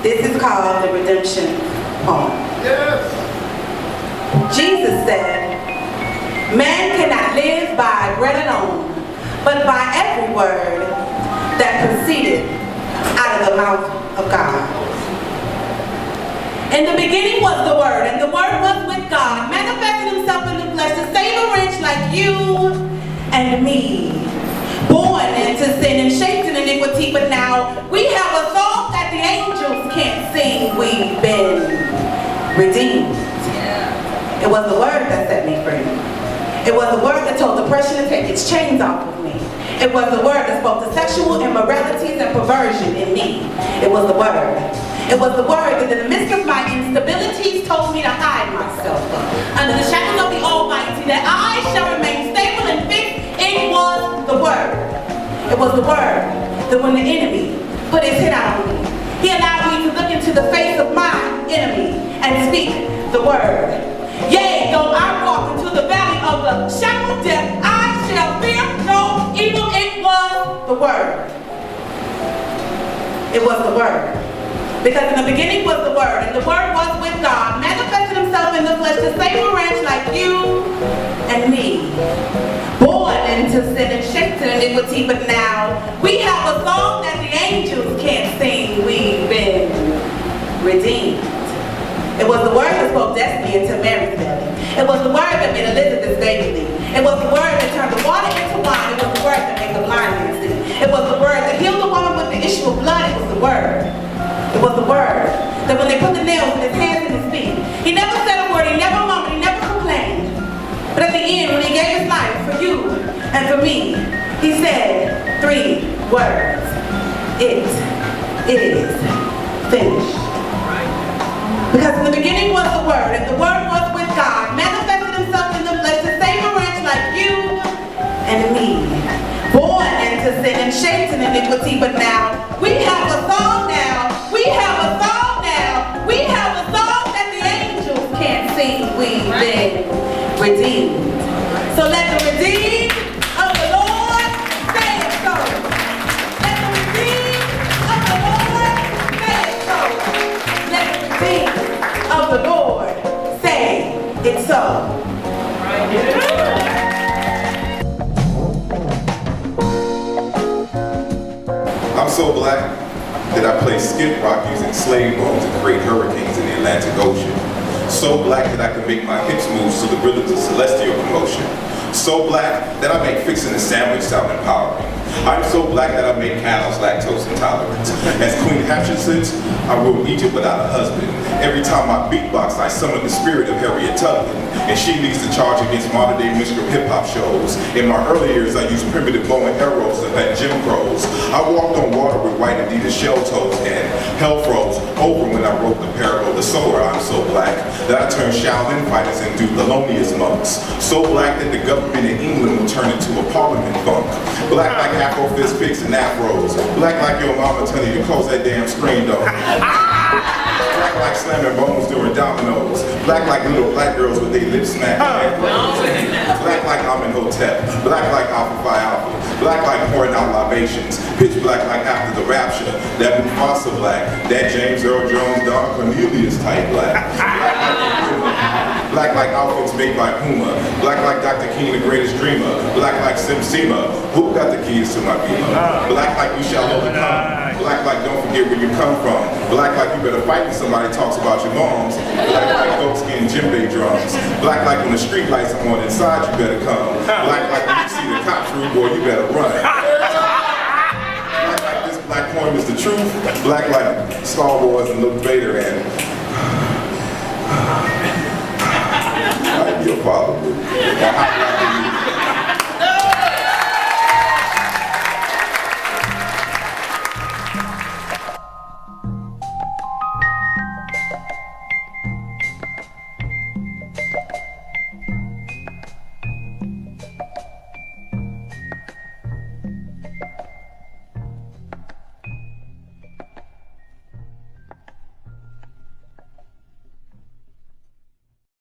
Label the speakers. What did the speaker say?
Speaker 1: This is called the redemption poem.
Speaker 2: Yes.
Speaker 1: Jesus said, "Man cannot live by bread alone, but by every word that proceeded out of the mouth of God. In the beginning was the Word, and the Word was with God, manifesting himself in the flesh to save a wretch like you and me, born into sin and shaped in iniquity, but now we have a song that the angels can't sing. We've been redeemed." It was the Word that set me free. It was the Word that told depression to take its chains off of me. It was the Word that spoke to sexual immoralities and perversion in me. It was the Word. It was the Word that in the midst of my instabilities told me to hide myself under the shadows of the Almighty, that I shall remain stable and fixed. It was the Word. It was the Word that when the enemy put his hit out on me, he allowed me to look into the face of my enemy and speak the Word. Yea, though I walk into the valley of the shadow of death, I shall fear no evil. It was the Word. It was the Word. Because in the beginning was the Word, and the Word was with God, manifested himself in the flesh to save a wretch like you and me, born into sin and shaped in iniquity, but now we have a song that the angels can't sing. We've been redeemed. It was the Word that spoke destiny into Mary's belly. It was the Word that made Elizabeth's baby leap. It was the Word that turned the water into wine. It was the Word that made the blind man see. It was the Word that healed the woman with the issue of blood. It was the Word. It was the Word that when they put the nails in his hands and his feet, he never said a word, he never mumbled, he never complained. But at the end, when he gave his life for you and for me, he said 3 words. It is finished. Because in the beginning was the Word, and the Word was with God, manifested himself in the flesh to save a wretch like you and me, born into sin and shaped in iniquity, but now we have a song now. We have a song now. We have a song that the angels can't sing. We've been redeemed. So let the redeemed of the Lord say it so. Let the redeemed of the Lord say it so. Let the redeemed of the Lord say it so.
Speaker 2: I'm so black that I play skid rock using slave bones and create hurricanes in the Atlantic Ocean. So black that I can make my hips move to the rhythms of celestial commotion. So black that I make fixing a sandwich sound empowering. I'm so black that I make cows lactose intolerant. As Queen Hatshepsut, I rule Egypt without a husband. Every time I beatbox, I summon the spirit of Harriet Tubman, and she leads the charge against modern-day minstrel hip-hop shows. In my early years, I used primitive bow and arrows to hunt Jim Crows. I walked on water with white Adidas shell toes, and hell froze over when I wrote the parable of the sower. I'm so black that I turned Shaolin fighters into Thelonious monks. So black that the government in England will turn into a parliament funk. Black like Afro fist picks and afros. Black like your mama telling you to close that damn screen door. Black like slamming bones during dominoes. Black like little black girls with their lips smacked. Black like Amenhotep. Black like Alpha Phi Alpha. Black like pouring out libations. Pitch black like after the rapture. That Mufasa black. That James Earl Jones, Don Cornelius type black. Black like outfits made by Puma. Black like Dr. King, the greatest dreamer. Black like Sim Sima. Who got the keys to my beamer? Black like we shall overcome. Black like don't forget where you come from. Black like you better fight when somebody talks about your moms. Black like goat skin djembe drums. Black like when the street lights are on inside, you better come. Black like when you see the cop through, boy, you better run. Black like this black poem is the truth. Black like Star Wars and Luke Vader and like your father would.